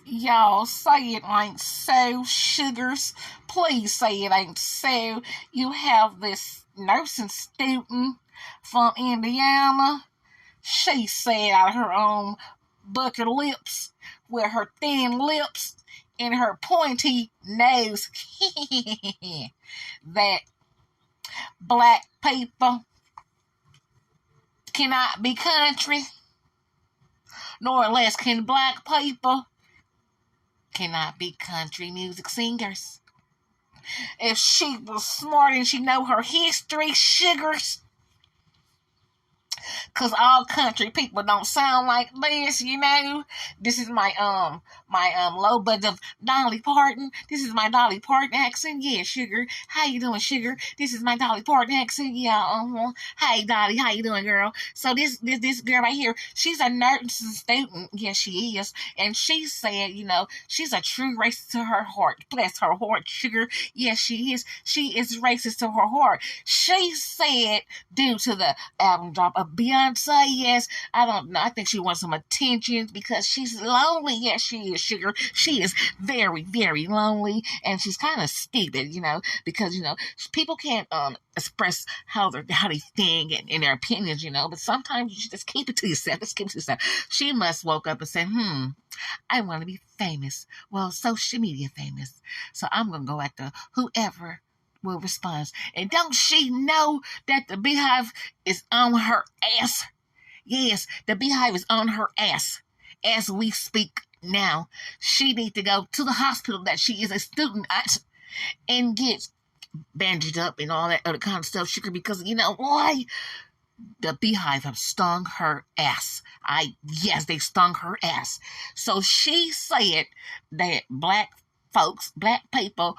Y'all say it ain't so, sugars. Please say it ain't so. You have this nursing student from Indiana. She said out of her own bucket lips, with her thin lips and her pointy nose, that black people cannot be country, nor less can black people cannot be country music singers. If she was smart and she know her history, sugars, cause all country people don't sound like this, you know. This is my low budget of Dolly Parton. This is my Dolly Parton accent. Yeah, sugar. How you doing, sugar? This is my Dolly Parton accent. Yeah, Hey, Dolly, how you doing, girl? So this girl right here, she's a nursing student. Yes, she is, and she said, you know, she's a true racist to her heart. Bless her heart, sugar. Yes, she is. She is racist to her heart. She said, due to the album drop of Beyonce, yes, I don't know. I think she wants some attention because she's lonely. Yes, she is, sugar. She is very, very lonely, and she's kind of stupid, you know, because, you know, people can't express how they think and their opinions, you know, but sometimes you should just keep it to yourself. Just keep it to yourself. She must woke up and say, I want to be famous. Well, social media famous. So I'm going to go after whoever will respond. And don't she know that the Beehive is on her ass? Yes, the Beehive is on her ass as we speak now. She needs to go to the hospital that she is a student at and get bandaged up and all that other kind of stuff, sugar, because you know why? The Beehive have stung her ass. Yes, they stung her ass. So she said that black people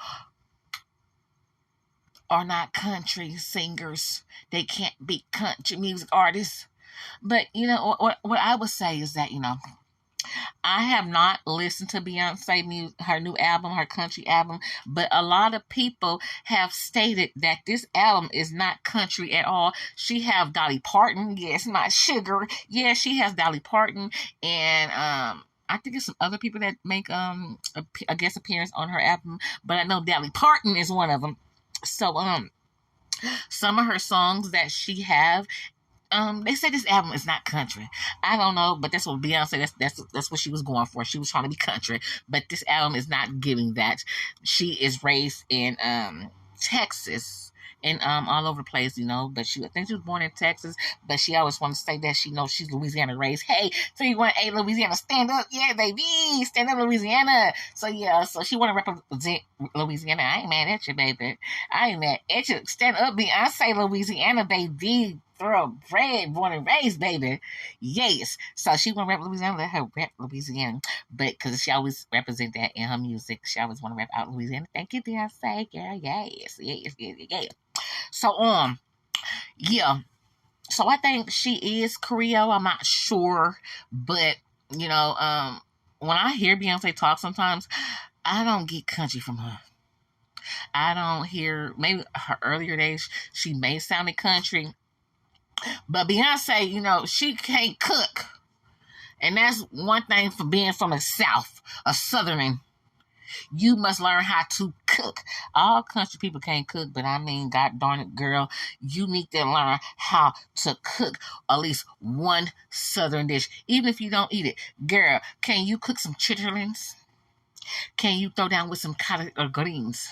are not country singers. They can't be country music artists. But, you know, what I would say is that, you know, I have not listened to Beyonce music, her new album, her country album, but a lot of people have stated that this album is not country at all. She have Dolly Parton, yes, not Sugar. Yeah, she has Dolly Parton, and I think it's some other people that make a guest appearance on her album, but I know Dolly Parton is one of them. So some of her songs that she have, they say this album is not country. I don't know, but that's what Beyonce, that's what she was going for. She was trying to be country, but this album is not giving that. She is raised in Texas and all over the place, you know, but I think she was born in Texas, but she always wants to say that she knows she's Louisiana raised. Hey, 318 Louisiana, stand up. Yeah, baby, stand up, Louisiana. So yeah, so she want to represent Louisiana. I ain't mad at you, baby. I ain't mad at you. Stand up, Beyonce, Louisiana, baby. Thoroughbred, born and raised, baby. Yes. So she want to rap Louisiana, let her rap Louisiana. But because she always represent that in her music, she always want to rap out Louisiana. Thank you, Beyonce, girl. Yes. So yeah. So I think she is Creole. I'm not sure, but you know, when I hear Beyonce talk, sometimes I don't get country from her. I don't hear, maybe her earlier days she may sound country, but Beyonce, you know, she can't cook, and that's one thing for being from the South, a Southern. You must learn how to cook. All country people can't cook, but I mean, God darn it, girl, you need to learn how to cook at least one Southern dish, even if you don't eat it. Girl, can you cook some chitterlings? Can you throw down with some collard greens?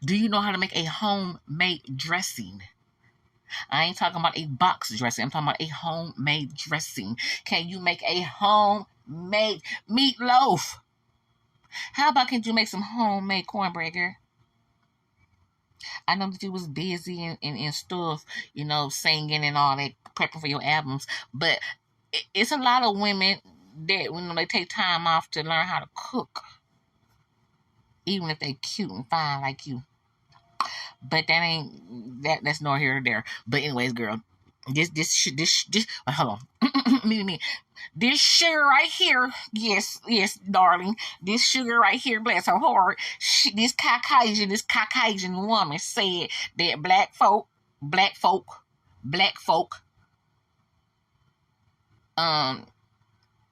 Do you know how to make a homemade dressing? I ain't talking about a box dressing. I'm talking about a homemade dressing. Can you make a homemade meatloaf? How about can you make some homemade cornbread, girl? I know that you was busy and stuff, you know, singing and all that, prepping for your albums, but it's a lot of women that when they take time off to learn how to cook, even if they cute and fine like you. But that's nor here or there. But anyways, girl, this hold on. me. This sugar right here, yes, darling. This sugar right here, bless her heart. This Caucasian woman said that black folk,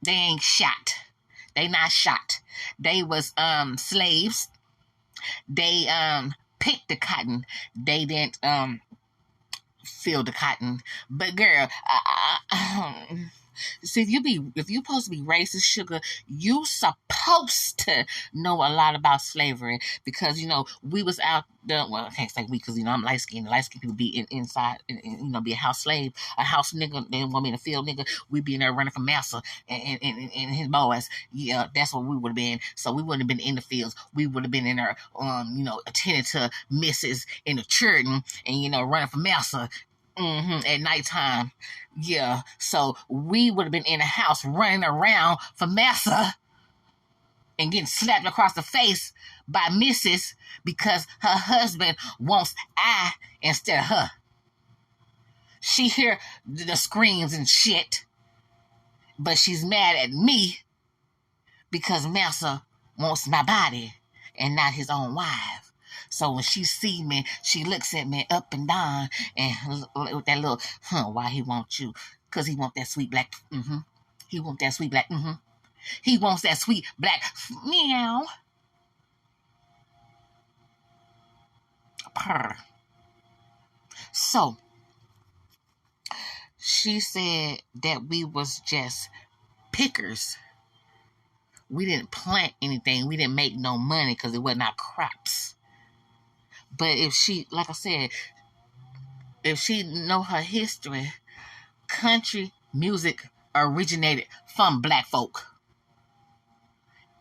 they ain't shot. They not shot. They was slaves. They picked the cotton. They didn't feel the cotton. But girl, see, if you supposed to be racist, sugar, you supposed to know a lot about slavery because we was out there. Well, I can't say we because I'm light skinned. Light skinned people be inside, be a house slave, a house nigga. They want me in a field nigga. We be in there running for massa and his boys. Yeah, that's what we would have been. So we wouldn't have been in the fields. We would have been in there, attending to misses in the church and running for massa. At nighttime. Yeah. So we would have been in the house running around for massa and getting slapped across the face by Mrs. because her husband wants I instead of her. She hear the screams and shit, but she's mad at me because massa wants my body and not his own wife. So when she see me, she looks at me up and down and with that little, why he want you? Because he want that sweet black, He want that sweet black, He wants that sweet black, meow. Purr. So, she said that we was just pickers. We didn't plant anything. We didn't make no money because it wasn't our crops. But if she, like I said, if she know her history, country music originated from black folk.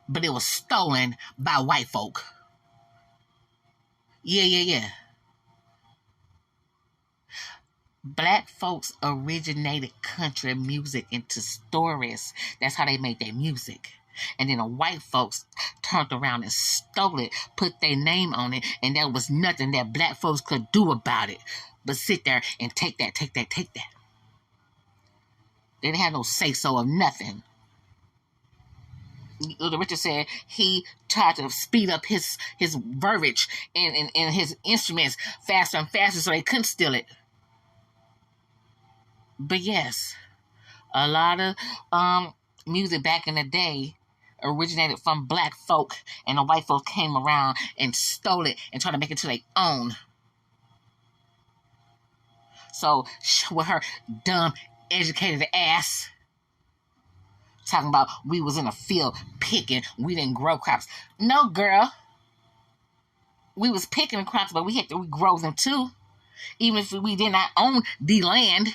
But it was stolen by white folk. Yeah. Black folks originated country music into stories. That's how they made their music. And then the white folks turned around and stole it, put their name on it, and there was nothing that black folks could do about it but sit there and take that. They didn't have no say-so of nothing. Little Richard said he tried to speed up his verbiage and his instruments faster and faster so they couldn't steal it. But yes, a lot of music back in the day originated from black folk, and the white folks came around and stole it and tried to make it to their own. So with her dumb, educated ass talking about we was in a field picking, we didn't grow crops. No, girl. We was picking crops, but we grow them too. Even if we did not own the land.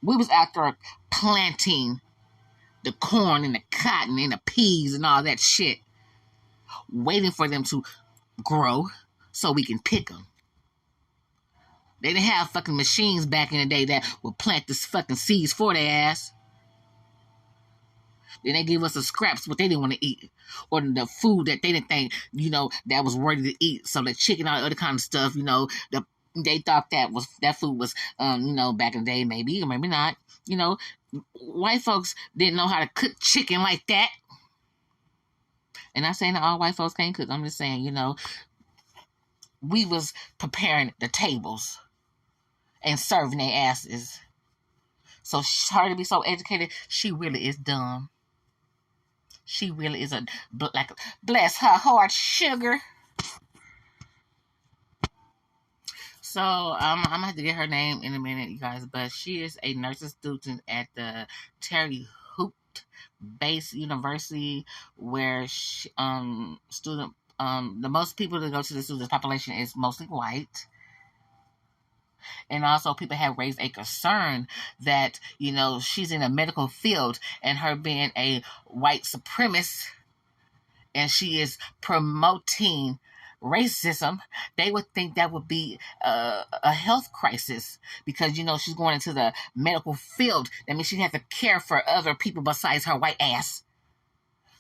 We was out there planting the corn and the cotton and the peas and all that shit, waiting for them to grow so we can pick them. They didn't have fucking machines back in the day that would plant this fucking seeds for their ass. Then they gave us the scraps what they didn't want to eat, or the food that they didn't think that was worthy to eat. So the chicken, all the other kind of stuff, they thought that food was back in the day, maybe or maybe not. White folks didn't know how to cook chicken like that. And I'm saying that all white folks can't cook. I'm just saying, we was preparing the tables and serving their asses. So her to be so educated, she really is dumb. She really is bless her heart, sugar. So I'm gonna have to get her name in a minute, you guys. But she is a nursing student at the Terry Hoot-based university, where the most people that go to the student population is mostly white. And also people have raised a concern that, she's in a medical field and her being a white supremacist and she is promoting racism, they would think that would be a health crisis because, she's going into the medical field. That means she has to care for other people besides her white ass.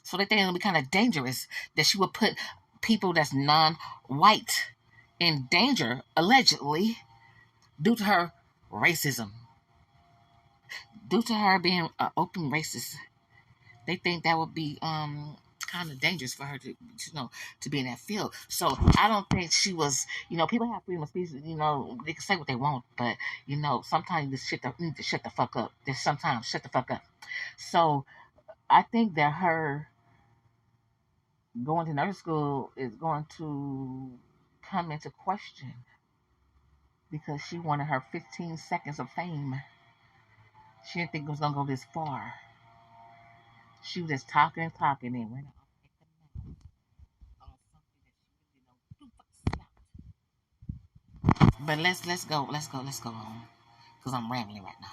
So they think it would be kind of dangerous that she would put people that's non-white in danger, allegedly, due to her racism. Due to her being an open racist. They think that would be kind of dangerous for her to be in that field. So I don't think she was, people have freedom of speech, they can say what they want, but, sometimes you just need to shut the fuck up. Just sometimes shut the fuck up. So I think that her going to nurse school is going to come into question because she wanted her 15 seconds of fame. She didn't think it was going to go this far. She was just talking and talking and went on something that she really don't do. But let's go on, because I'm rambling right now.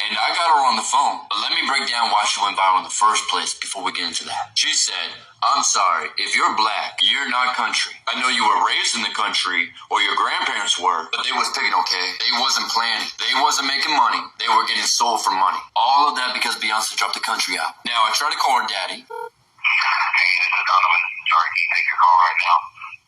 And I got her on the phone. But let me break down why she went viral in the first place before we get into that. She said, I'm sorry, if you're black, you're not country. I know you were raised in the country, or your grandparents were, but they was picking, okay? They wasn't planning. They wasn't making money. They were getting sold for money. All of that because Beyonce dropped the country album. Now, I tried to call her daddy. Hey, this is Donovan. Sorry, can you take your call right now?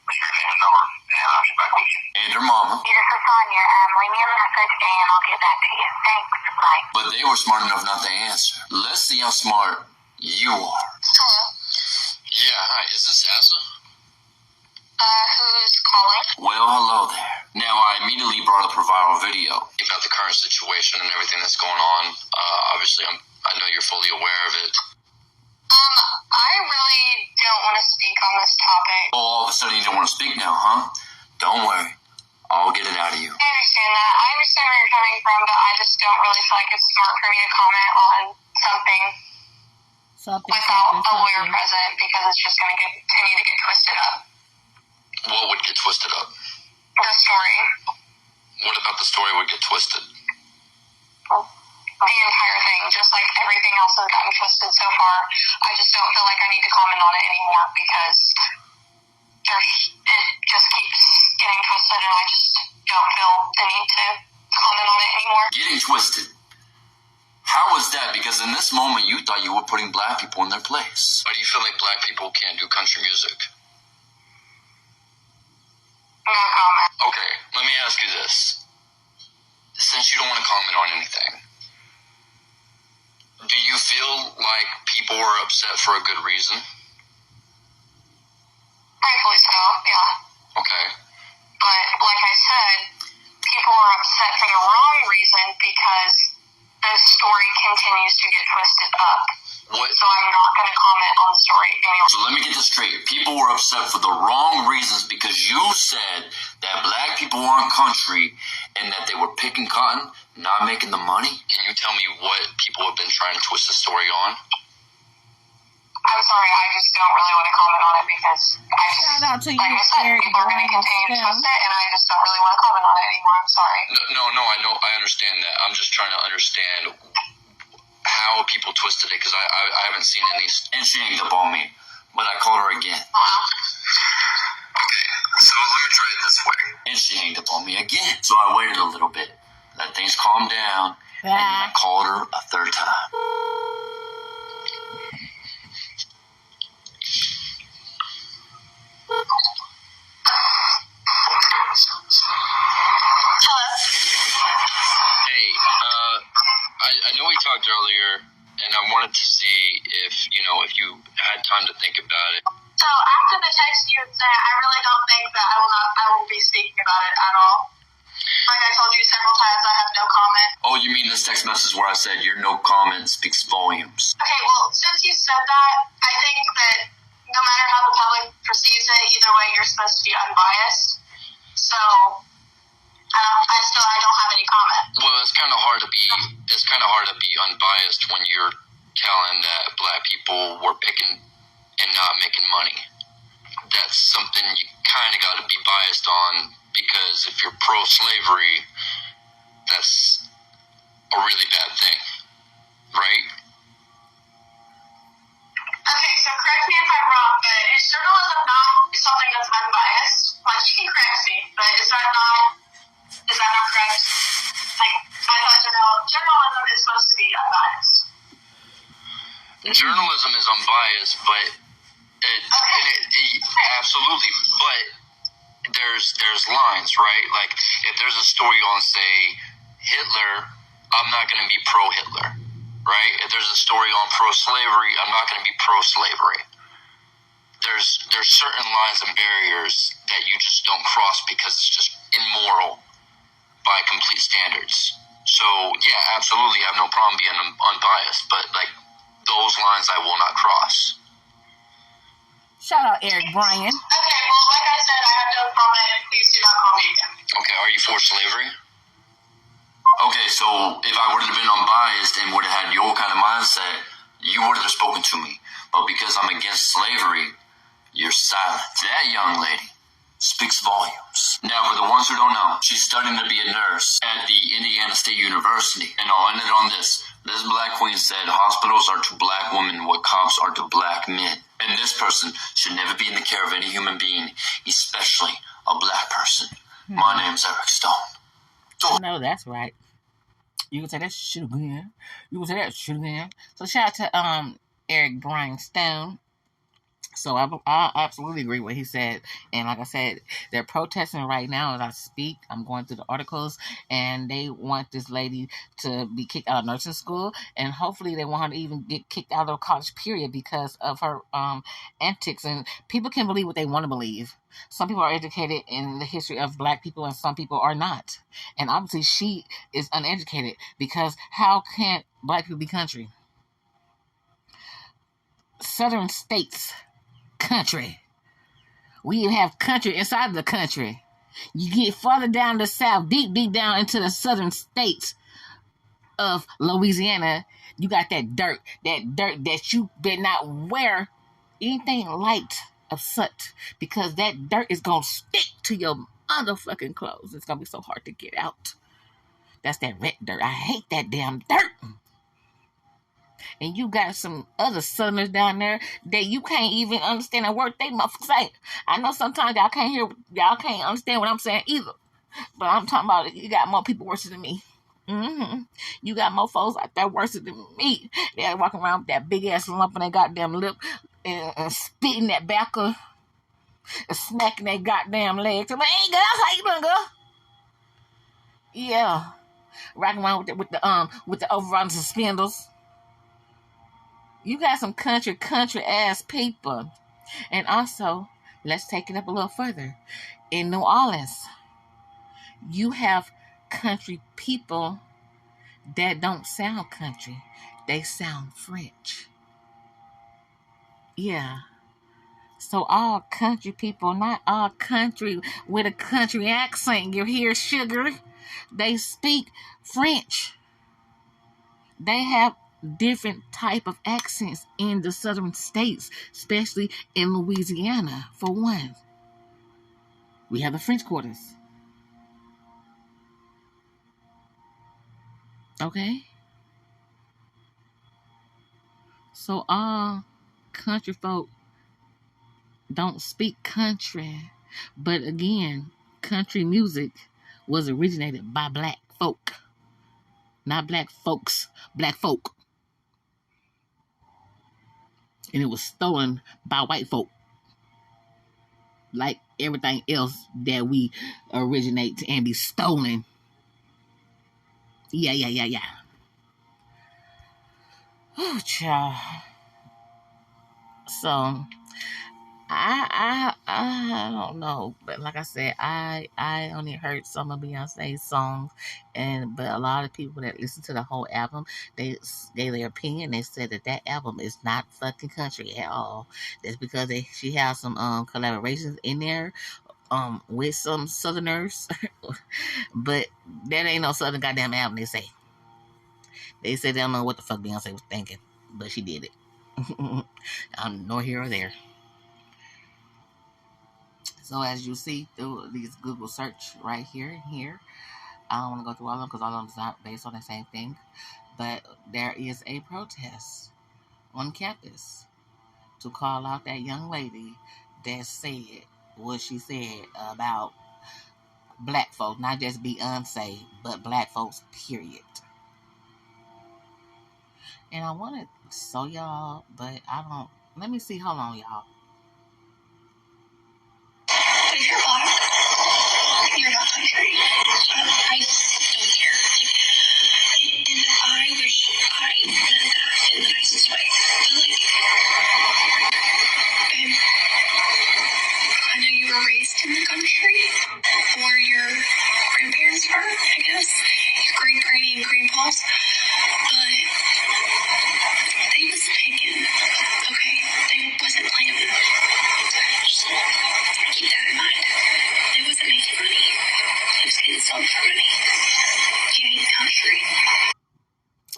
Leave your name and number, and I'll get back with you. And her mama. This is Sonia. Leave me a message, and I'll get back to you. Thanks. Bye. But they were smart enough not to answer. Let's see how smart you are. Hello. Yeah, hi. Is this Asa? Who's calling? Well, hello there. Now, I immediately brought up her viral video about the current situation and everything that's going on. Obviously, I know you're fully aware of it. I really don't want to speak on this topic. Oh, all of a sudden you don't want to speak now, huh? Don't worry. I'll get it out of you. I understand that. I understand where you're coming from, but I just don't really feel like it's smart for me to comment on something without a lawyer present, because it's just going to continue to get twisted up. What would get twisted up? The story. What about the story would get twisted? The entire thing, just like everything else has gotten twisted so far. I just don't feel like I need to comment on it anymore, because it just keeps getting twisted, and I just don't feel the need to comment on it anymore. Getting twisted? How is that? Because in this moment, you thought you were putting black people in their place. Why do you feel like black people can't do country music? No comment. Okay, let me ask you this. Since you don't want to comment on anything, do you feel like people were upset for a good reason? Rightfully so, yeah. Okay. But like I said, people are upset for the wrong reason, because the story continues to get twisted up. What? So I'm not going to comment on the story anymore. So let me get this straight. People were upset for the wrong reasons because you said that black people weren't country and that they were picking cotton, not making the money. Can you tell me what people have been trying to twist the story on? I'm sorry, I just don't really want to comment on it, because I just, Shout out to like you, I said, Eric people are going to continue to Brown. twist it, and I just don't really want to comment on it anymore. I'm sorry. No, I know, I understand that. I'm just trying to understand how people twisted it, because I haven't seen any. And she hanged up on me, but I called her again. Okay, so let me try it this way. And she hanged up on me again. So I waited a little bit, let things calm down, and then I called her a third time. Hello? Hey, I know we talked earlier, and I wanted to see if you had time to think about it. So after the text you had sent, I really don't think that I will be speaking about it at all. Like I told you several times, I have no comment. Oh, you mean this text message where I said your no comment speaks volumes? Okay, well, since you said that, I think that no matter how the public perceives it, either way, you're supposed to be unbiased. So I don't have any comment. Well, it's kind of hard to be unbiased when you're telling that black people were picking and not making money. That's something you kind of got to be biased on, because if you're pro-slavery, that's a really bad thing, right? Okay, so correct me if I'm wrong, but is journalism not something that's unbiased? Like, you can correct me, but is that not correct? Like, I thought journalism is supposed to be unbiased. Journalism is unbiased, but absolutely, but there's lines, right? Like, if there's a story on, say, Hitler, I'm not going to be pro-Hitler, right? If there's a story on pro-slavery, I'm not going to be pro-slavery. There's certain lines and barriers that you just don't cross, because it's just immoral by complete standards. So, yeah, absolutely, I have no problem being unbiased, but, like, those lines I will not cross. Shout out Eric Bryan. Okay, well, like I said, I have no comment, and please do not call me again. Okay, are you for slavery? Okay, so if I would have been unbiased and would have had your kind of mindset, you would have spoken to me. But because I'm against slavery, you're silent. That young lady speaks volumes. Now, for the ones who don't know, she's studying to be a nurse at the Indiana State University. And I'll end it on this. This black queen said hospitals are to black women what cops are to black men. And this person should never be in the care of any human being, especially a black person. My name's Eric Stone. I know that's right. You can say that shit again. You can say that shit again. So shout out to Eric Bryan Stone. So I absolutely agree with what he said. And like I said, they're protesting right now as I speak. I'm going through the articles, and they want this lady to be kicked out of nursing school, and hopefully they want her to even get kicked out of college period because of her antics. And people can believe what they want to believe. Some people are educated in the history of black people, and some people are not. And obviously she is uneducated, because how can black people be country? Southern states, country. We even have country inside of the country. You get further down the south, deep down into the southern states of Louisiana, you got that dirt that you better not wear anything light of soot, because that dirt is gonna stick to your motherfucking clothes. It's gonna be so hard to get out. That's that red dirt. I hate that damn dirt. And you got some other southerners down there that you can't even understand a word they motherfuckers say. I know sometimes y'all can't understand what I'm saying either. But I'm talking about, you got more people worse than me. You got more folks out there worse than me. They're walking around with that big ass lump in their goddamn lip and spitting that back and smacking their goddamn legs. I'm like, hey girl, how you doing, girl? Yeah. Rocking around with the overalls and suspenders. You got some country ass people. And also, let's take it up a little further. In New Orleans, you have country people that don't sound country. They sound French. Yeah. So all country people, not all country with a country accent, you hear, sugar, they speak French. They have different type of accents in the southern states, especially in Louisiana. For one, we have the French quarters. Okay? So all country folk don't speak country. But again, country music was originated by black folk. Not black folks, black folk. And it was stolen by white folk. Like everything else that we originate and be stolen. Yeah. Oh, child. So I don't know, but like I said, I only heard some of Beyonce's songs, but a lot of people that listen to the whole album, they gave their opinion. They said that album is not fucking country at all. That's because she has some collaborations in there with some southerners, but that ain't no southern goddamn album. They say they don't know what the fuck Beyonce was thinking, but she did it. Nor here or there. So as you see through these Google search right here and here, I don't want to go through all of them because all of them is not based on the same thing. But there is a protest on campus to call out that young lady that said what she said about black folks, not just Beyonce, but black folks, period. And I want to show y'all, but I don't. Let me see. Hold on, y'all. If you're black, you're not country. I don't care. And I wish I meant that in the nicest way. But I know you were raised in the country, or your grandparents were, I guess, your great granny and grandpas, but they was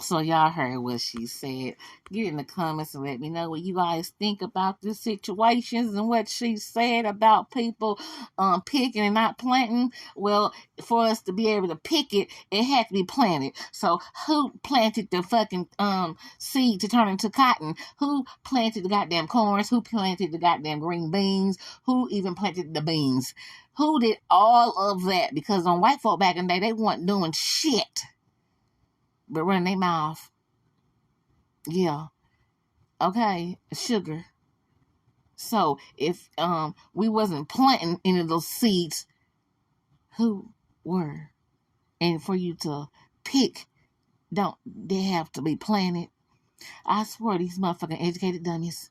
So y'all heard what she said. Get in the comments and let me know what you guys think about this situations and what she said about people picking and not planting. Well, for us to be able to pick it, it had to be planted. So who planted the fucking seed to turn into cotton? Who planted the goddamn corns? Who planted the goddamn green beans? Who even planted the beans? Who did all of that? Because on white folk back in the day, they weren't doing shit but running their mouth. Yeah. Okay. Sugar. So if we wasn't planting any of those seeds, who were? And for you to pick, don't they have to be planted? I swear these motherfucking educated dummies.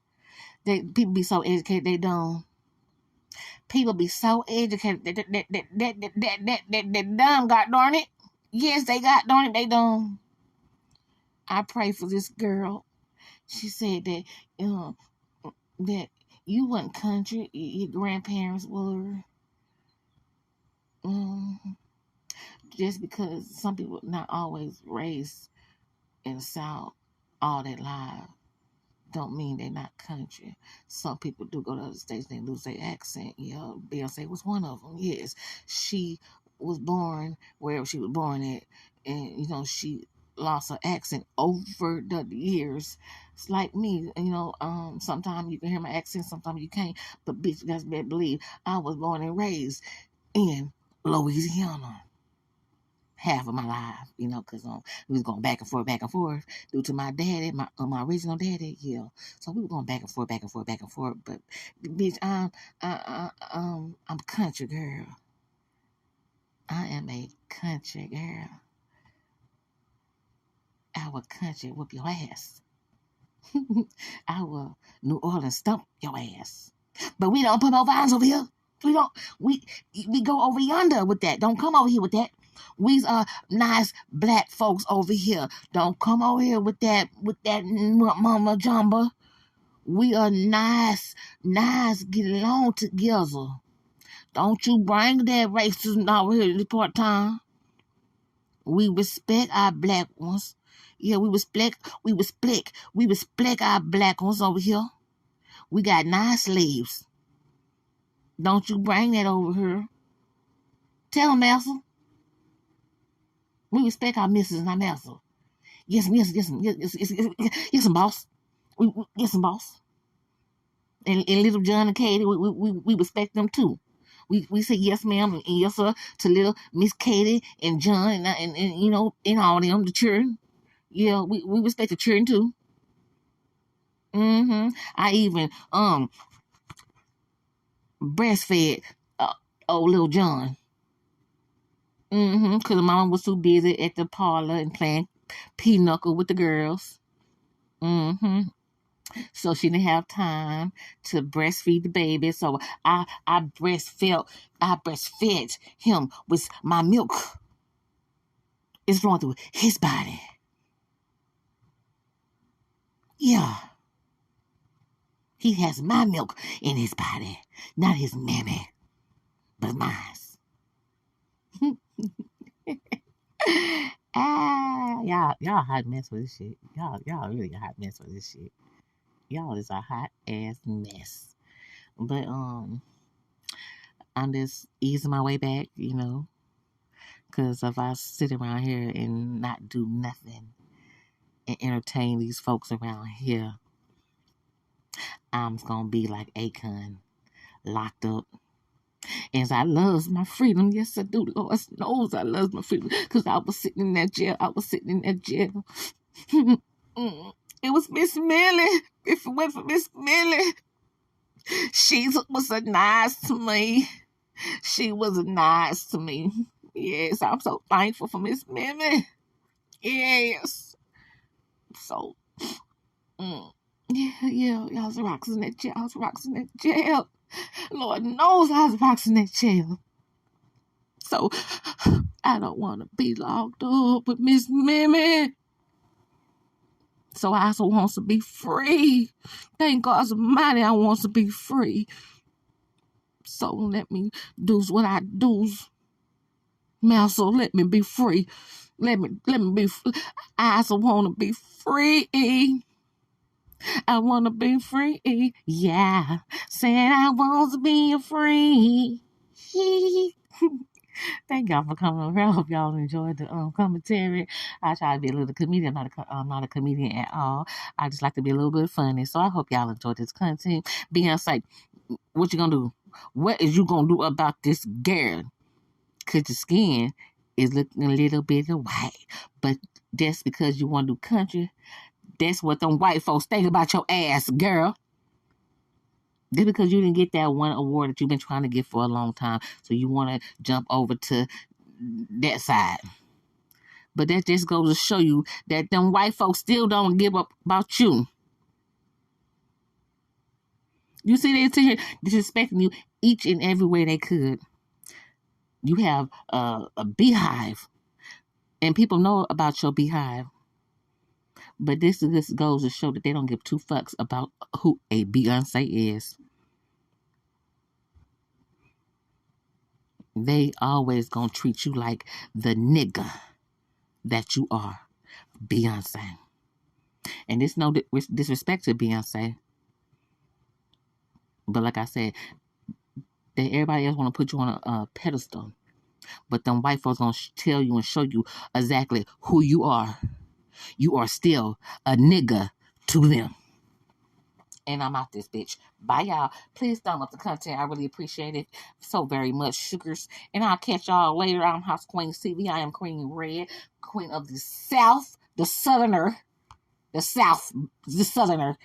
People be so educated they don't. People be so educated that dumb, god darn it. Yes, they got darn it, they don't. I pray for this girl. She said that that you wasn't country, your grandparents were. Just because some people not always raised in the South all their lives don't mean they're not country. Some people do go to other states and they lose their accent. Yeah, Beyonce was one of them. Yes, she was born wherever she was born at, and she lost her accent over the years. It's like me, sometimes you can hear my accent, sometimes you can't. But bitch, you guys better believe I was born and raised in Louisiana. Half of my life, because we was going back and forth due to my daddy, my original daddy, yeah. So we were going back and forth. But bitch, I'm country girl. I am a country girl. Our country whoop your ass. Our New Orleans stump your ass. But we don't put no vines over here. We go over yonder with that. Don't come over here with that. We's nice black folks over here. Don't come over here with that mama jumbo. We are nice, get along together. Don't you bring that racism over here this part time. We respect our black ones. Yeah, we respect our black ones over here. We got nice slaves. Don't you bring that over here. Tell them, Master. We respect our missus and our master. Yes, boss. Yes, boss. And little John and Katie, we respect them too. We say yes, ma'am, and yes, sir, to little Miss Katie and John and all them, the children. Yeah, we respect the children too. I even breastfed old little John. Because mama was too busy at the parlor and playing pinochle with the girls. So she didn't have time to breastfeed the baby. So I breastfed him with my milk. It's flowing through his body. Yeah. He has my milk in his body. Not his mammy, but mine. Y'all hot mess with this shit. Y'all really a hot mess with this shit. Y'all is a hot ass mess. But I'm just easing my way back, because if I sit around here and not do nothing and entertain these folks around here, I'm gonna be like Akon, locked up. And I love my freedom. Yes, I do. Lord knows I love my freedom. Because I was sitting in that jail. It was Miss Millie. If it went for Miss Millie, she was nice to me. She was nice to me. Yes, I'm so thankful for Miss Millie. Yes. So, yeah, y'all was rocks in that jail. Lord knows I was rocks in that jail. So, I don't want to be locked up with Miss Mimi. So, I also want to be free. Thank God's almighty, I want to be free. So, let me do what I do. Master, let me be free. Let me be free. I just want to be free. I want to be free. Yeah. Said I want to be free. Thank y'all for coming over. I hope y'all enjoyed the commentary. I try to be a little comedian. I'm not a comedian at all. I just like to be a little bit funny. So I hope y'all enjoyed this content. Beyonce, what you gonna do? What is you gonna do about this girl? Cause the skin is looking a little bit white, but that's because you want to do country. That's what them white folks think about your ass, girl. Just because you didn't get that one award that you've been trying to get for a long time, so you want to jump over to that side. But that just goes to show you that them white folks still don't give up about you. You see, they sit here disrespecting you each and every way they could. You have a beehive, and people know about your beehive. But this goes to show that they don't give two fucks about who a Beyonce is. They always gonna treat you like the nigga that you are, Beyonce. And it's no disrespect to Beyonce. But like I said, everybody else want to put you on a pedestal. But them white folks gonna tell you and show you exactly who you are. You are still a nigga to them. And I'm out this bitch. Bye, y'all. Please thumb up the content. I really appreciate it so very much, sugars. And I'll catch y'all later. I'm House Queens TV. I am Queen Red, Queen of the South, the Southerner, the South, the Southerner.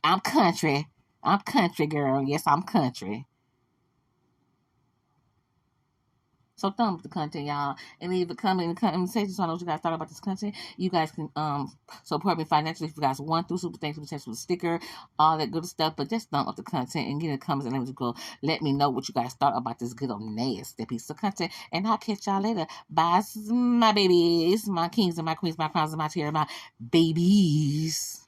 I'm country. I'm country, girl. Yes, I'm country. So thumb up the content, y'all, and leave a comment in the comment section so I know what you guys thought about this content. You guys can support me financially if you guys want to. Super thanks, super thanks for the sticker, all that good stuff. But just thumb up the content and get in the comments and let me know what you guys thought about this good old nasty piece of content. And I'll catch y'all later. Bye, my babies, my kings and my queens, my crowns and my tears, my babies.